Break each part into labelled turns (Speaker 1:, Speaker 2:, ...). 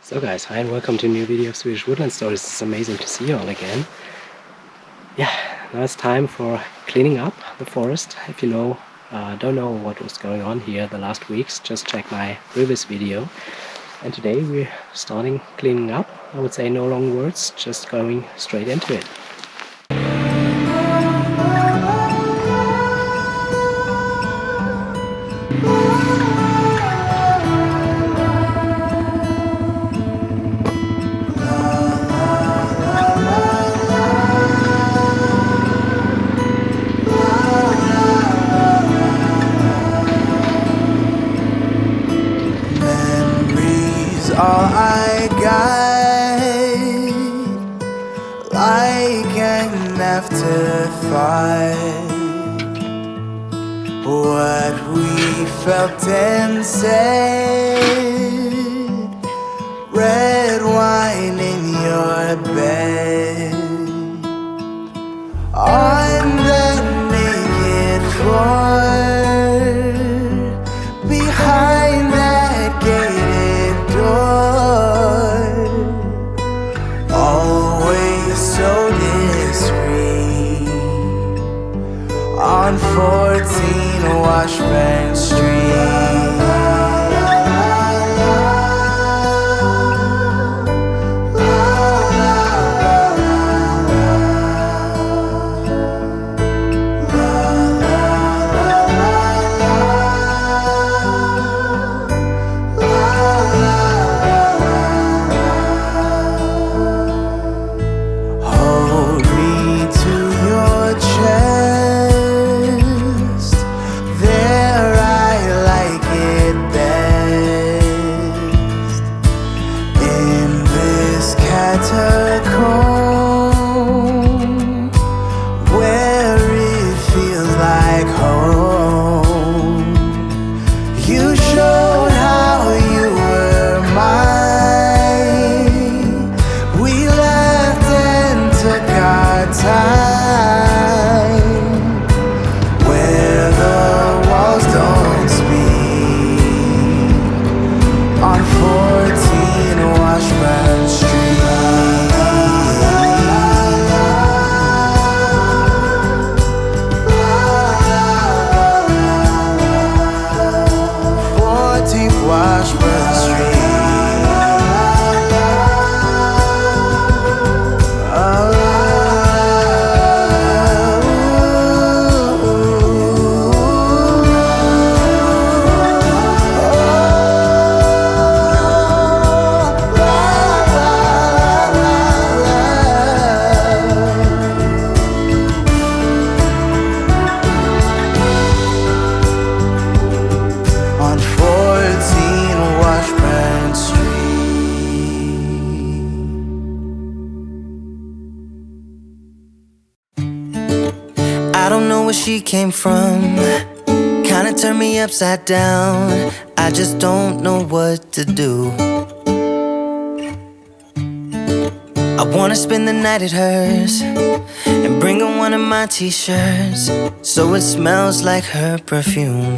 Speaker 1: So guys, hi and welcome to a new video of Swedish Woodland Stories. It's amazing to see you all again. Yeah, now it's time for cleaning up the forest. If you don't know what was going on here the last weeks, just check my previous video. And today we're starting cleaning up. I would say no long words, just going straight into it.
Speaker 2: All I got, like an afterthought, what we felt and said, red wine in your bed, on the naked floor, behind that gated door, always so discreet, on 14 Washburn Street. Where it feels like home, you showed how you were mine. We laughed and took our time, where the walls don't speak, on 14 Washburn Street. Washburn Street. On 14 Washburn Street. I don't know where she came from, kinda turned me upside down. I just don't know what to do. I wanna spend the night at hers and bring her one of my t-shirts, so it smells like her perfume.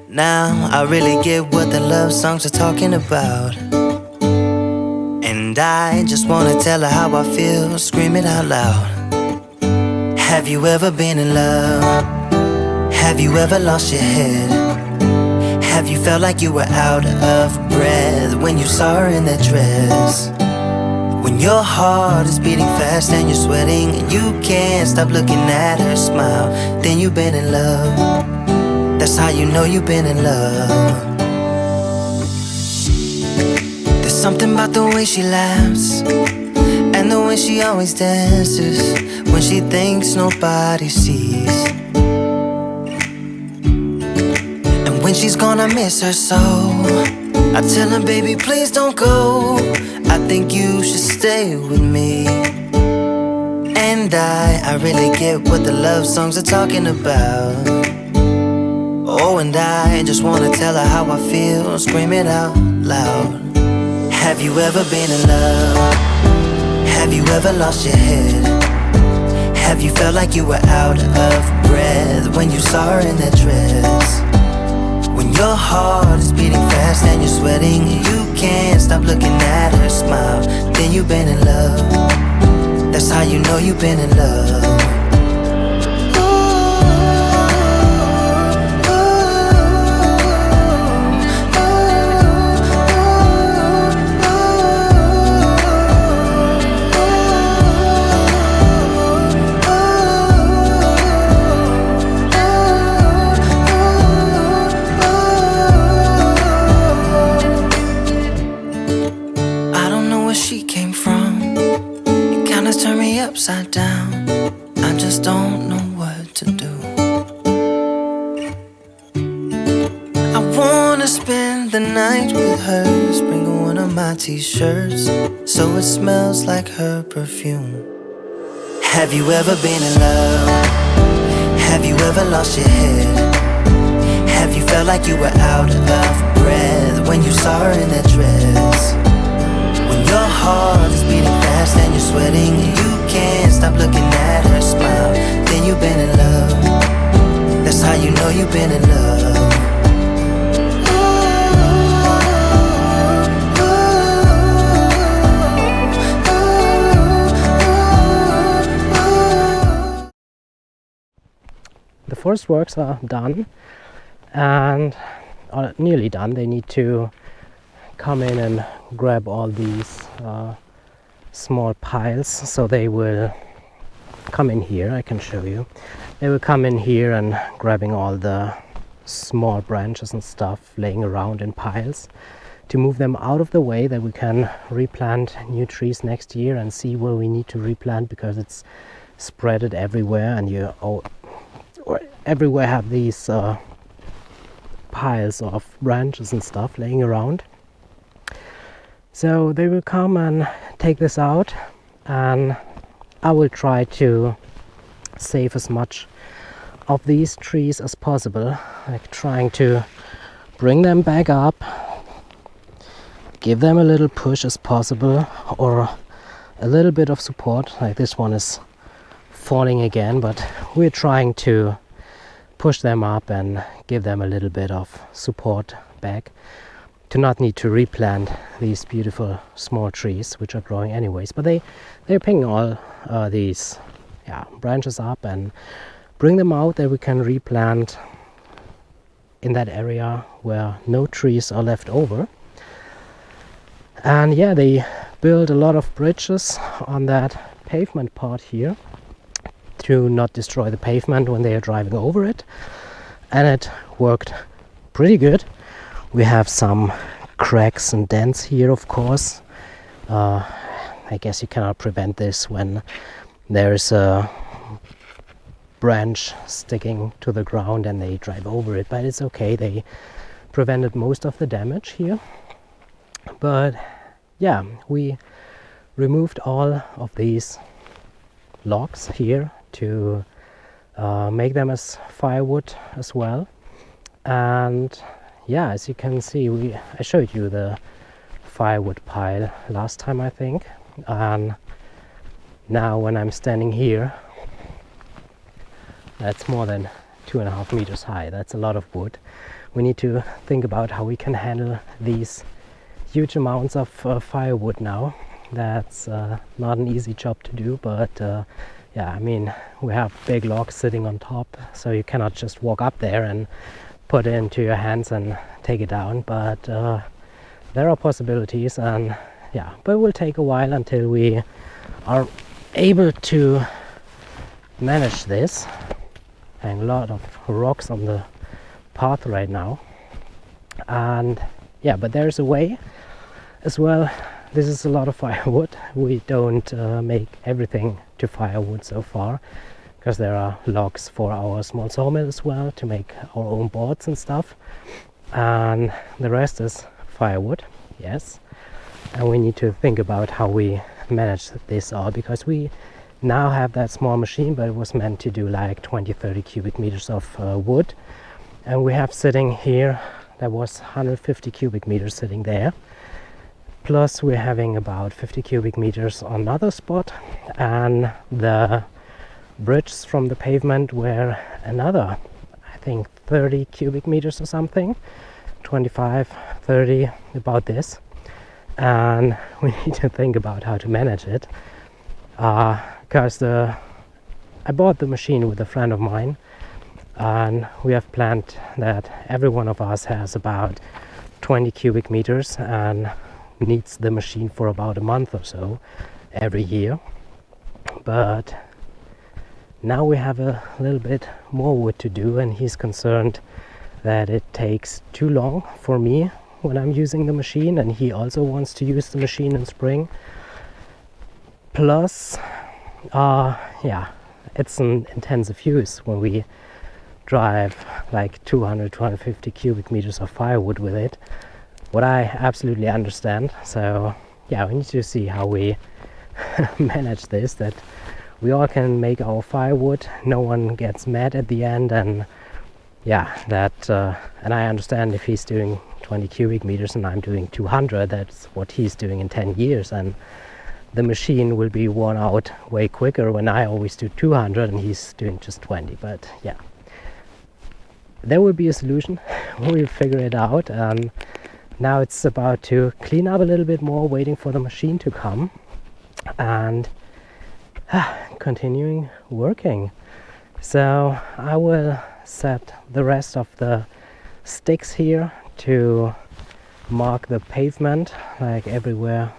Speaker 2: Now I really get what the love songs are talking about, and I just wanna tell her how I feel, scream it out loud. Have you ever been in love? Have you ever lost your head? Have you felt like you were out of breath when you saw her in that dress? When your heart is beating fast and you're sweating and you can't stop looking at her smile, then you've been in love. That's how you know you've been in love. There's something about the way she laughs and the way she always dances when she thinks nobody sees. And when she's gone I miss her so. I tell her, baby, please don't go, I think you should stay with me. And I really get what the love songs are talking about. Oh, and I just wanna tell her how I feel, scream it out loud. Have you ever been in love? Have you ever lost your head? Have you felt like you were out of breath when you saw her in that dress? When your heart is beating fast and you're sweating, you can't been in love. That's how you know you've been in love. Upside down, I just don't know what to do. I wanna spend the night with her, bring her one of my t-shirts so it smells like her perfume. Have you ever been in love? Have you ever lost your head? Have you felt like you were out of breath when you saw her in that dress? When your heart is beating fast and you're sweating and you can't stop looking at her smile, then you've been in love. That's how you know you've been in love.
Speaker 1: The forest works are done and are nearly done. They need to come in and grab all these small piles, so they will come in here. I can show you. They will come in here and grabbing all the small branches and stuff laying around in piles to move them out of the way, that we can replant new trees next year and see where we need to replant, because it's spreaded everywhere and you everywhere have these piles of branches and stuff laying around. So they will come and take this out, and I will try to save as much of these trees as possible, like trying to bring them back up, give them a little push as possible, or a little bit of support. Like this one is falling again, but we're trying to push them up and give them a little bit of support back, to not need to replant these beautiful small trees which are growing anyways. But they're picking all these branches up and bring them out, that we can replant in that area where no trees are left over. And yeah, they build a lot of bridges on that pavement part here to not destroy the pavement when they are driving over it, and it worked pretty good. We have some cracks and dents here, of course. I guess you cannot prevent this when there's a branch sticking to the ground and they drive over it, but it's okay. They prevented most of the damage here. But yeah, we removed all of these logs here to make them as firewood as well. And yeah, as you can see, I showed you the firewood pile last time, I think, and now when I'm standing here, that's more than 2.5 meters high. That's a lot of wood. We need to think about how we can handle these huge amounts of firewood now. That's not an easy job to do, but yeah, I mean, we have big logs sitting on top, so you cannot just walk up there and put it into your hands and take it down. But there are possibilities, and yeah, but it will take a while until we are able to manage this. And a lot of rocks on the path right now, and yeah, but there's a way as well. This is a lot of firewood. We don't make everything to firewood so far, because there are logs for our small sawmill as well to make our own boards and stuff, and the rest is firewood. Yes, and we need to think about how we manage this all, because we now have that small machine, but it was meant to do like 20-30 cubic meters of wood, and we have sitting here, that was 150 cubic meters sitting there, plus we're having about 50 cubic meters on another spot, and the bridges from the pavement were another, I think, 30 cubic meters or something, 25, 30, about this. and we need to think about how to manage it, because I bought the machine with a friend of mine, and we have planned that every one of us has about 20 cubic meters and needs the machine for about a month or so every year. But now we have a little bit more wood to do, and he's concerned that it takes too long for me when I'm using the machine, and he also wants to use the machine in spring. Plus, yeah, it's an intensive use when we drive like 200-250 cubic meters of firewood with it, what I absolutely understand. So yeah, we need to see how we manage this, that we all can make our firewood, no one gets mad at the end, and yeah, that and I understand if he's doing 20 cubic meters and I'm doing 200, that's what he's doing in 10 years, and the machine will be worn out way quicker when I always do 200 and he's doing just 20. But yeah, there will be a solution. We'll figure it out. Now it's about to clean up a little bit more, waiting for the machine to come, and continuing working. So I will set the rest of the sticks here to mark the pavement, like everywhere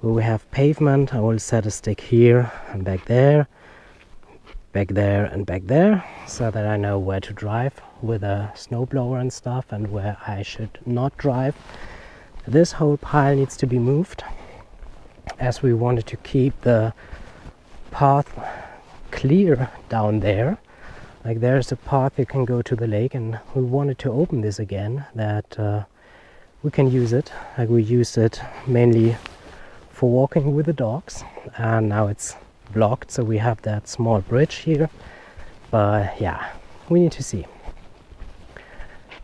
Speaker 1: where we have pavement. I will set a stick here and back there and back there, so that I know where to drive with a snowblower and stuff and where I should not drive. This whole pile needs to be moved, as we wanted to keep the path clear down there. Like there's a path you can go to the lake, and we wanted to open this again, that we can use it. Like we used it mainly for walking with the dogs, and now it's blocked, so we have that small bridge here. But yeah, we need to see.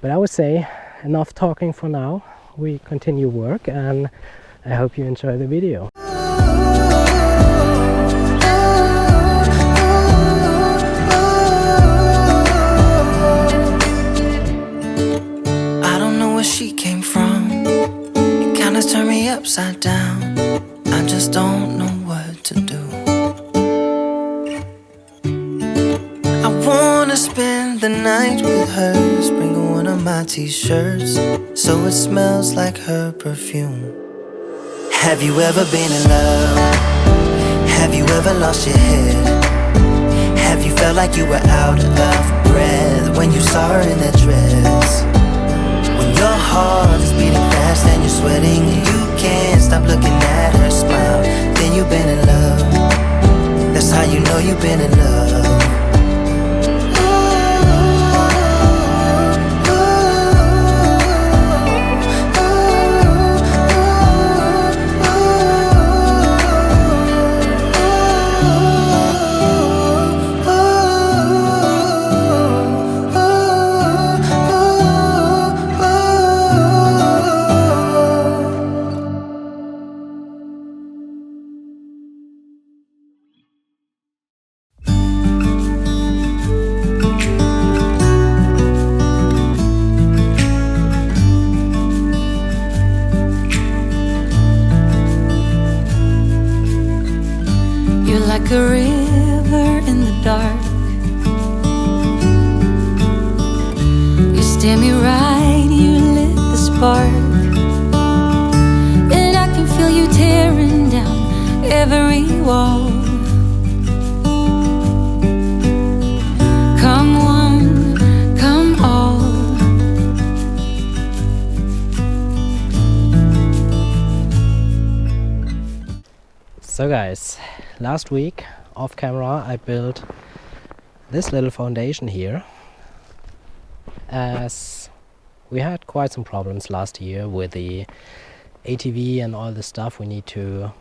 Speaker 1: But I would say enough talking for now. We continue work, and I hope you enjoy the video.
Speaker 2: I don't know where she came from. It kinda turned me upside down. I just don't know what to do. I wanna spend the night with her, sprinkle one of my t-shirts so it smells like her perfume. Have you ever been in love? Have you ever lost your head? Have you felt like you were out of breath when you saw her in that dress? When your heart is beating fast and you're sweating and you can't stop looking at her smile, then you've been in love. That's how you know you've been in love.
Speaker 3: Like a river in the dark, you steer me right, you lit the spark, and I can feel you tearing down every wall. Come one, come all.
Speaker 1: So guys, last week off camera I built this little foundation here, as we had quite some problems last year with the ATV and all the stuff we need to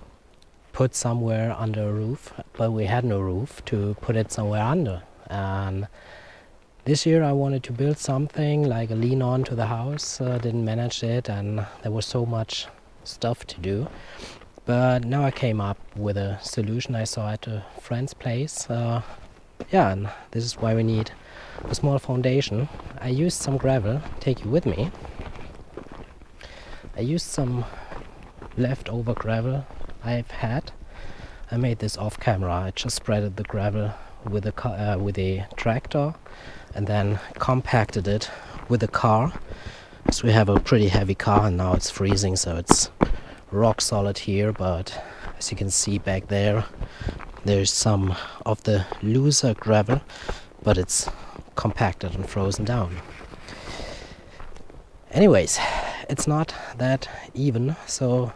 Speaker 1: put somewhere under a roof, but we had no roof to put it somewhere under. And this year I wanted to build something like a lean on to the house, didn't manage it, and there was so much stuff to do. But now I came up with a solution I saw at a friend's place. Yeah, and this is why we need a small foundation. I used some gravel, take you with me. I used some leftover gravel I've had. I made this off camera. I just spreaded the gravel with a tractor and then compacted it with a car. So we have a pretty heavy car, and now it's freezing, so it's rock solid here, but as you can see back there, there's some of the looser gravel, but it's compacted and frozen down. Anyways, it's not that even, so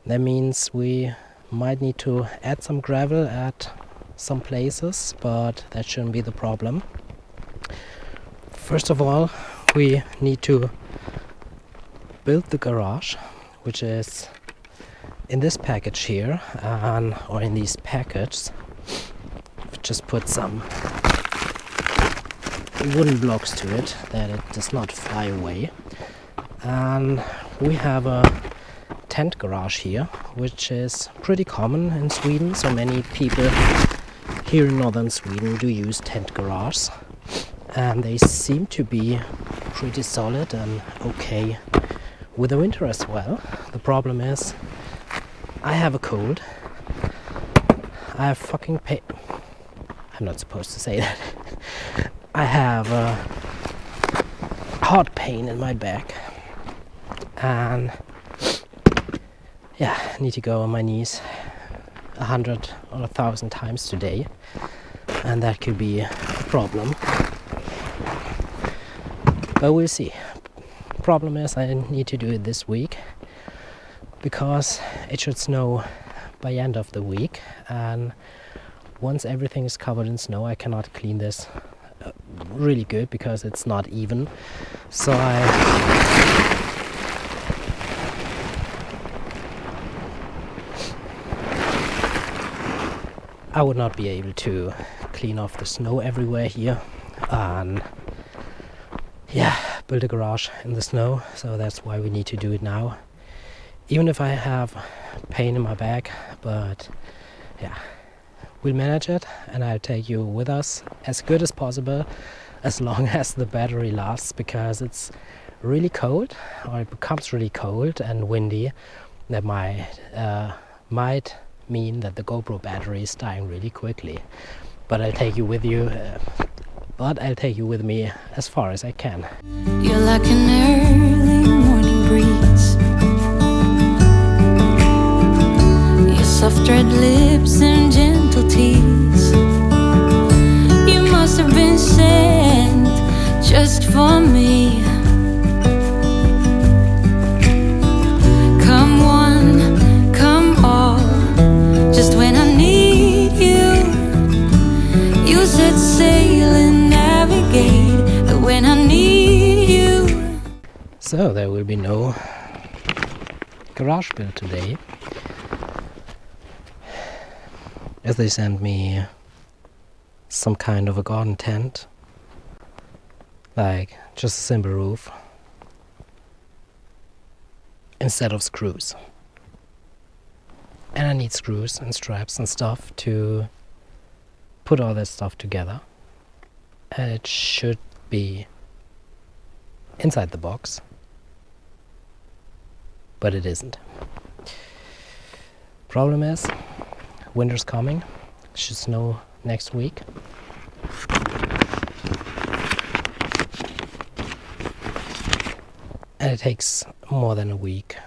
Speaker 1: that means we might need to add some gravel at some places, but that shouldn't be the problem. First of all, we need to build the garage, which is in this package here, or in these packets. Just put some wooden blocks to it that it does not fly away. And we have a tent garage here, which is pretty common in Sweden. So many people here in northern Sweden do use tent garages, and they seem to be pretty solid and okay with the winter as well. The problem is I have a cold. I have fucking pain. I'm not supposed to say that. I have a hard pain in my back, and yeah, I need to go on my knees 100 or 1,000 times today, and that could be a problem. But we'll see. Problem is I need to do it this week because it should snow by end of the week, and once everything is covered in snow I cannot clean this really good because it's not even. So I would not be able to clean off the snow everywhere here and build a garage in the snow, so that's why we need to do it now, even if I have pain in my back. But yeah, we'll manage it, and I'll take you with us as good as possible as long as the battery lasts, because it's really cold, or it becomes really cold and windy. That might mean that the GoPro battery is dying really quickly, but I'll take you with you. I'll take you with me as far as I can.
Speaker 3: You're like an early morning breeze. Your soft red lips and gentle tease. You must have been sent just for me. Come one, come all, just when I need you. You set sail and navigate when I need you.
Speaker 1: So there will be no garage build today, as they sent me some kind of a garden tent, like just a simple roof instead of screws. And I need screws and straps and stuff to put all that stuff together, and it should be inside the box, but it isn't. Problem is, winter's coming. It should snow next week. And it takes more than a week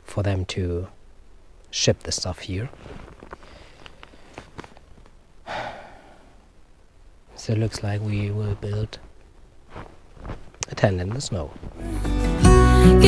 Speaker 1: for them to ship the stuff here. So it looks like we will build a tent in the snow.
Speaker 3: You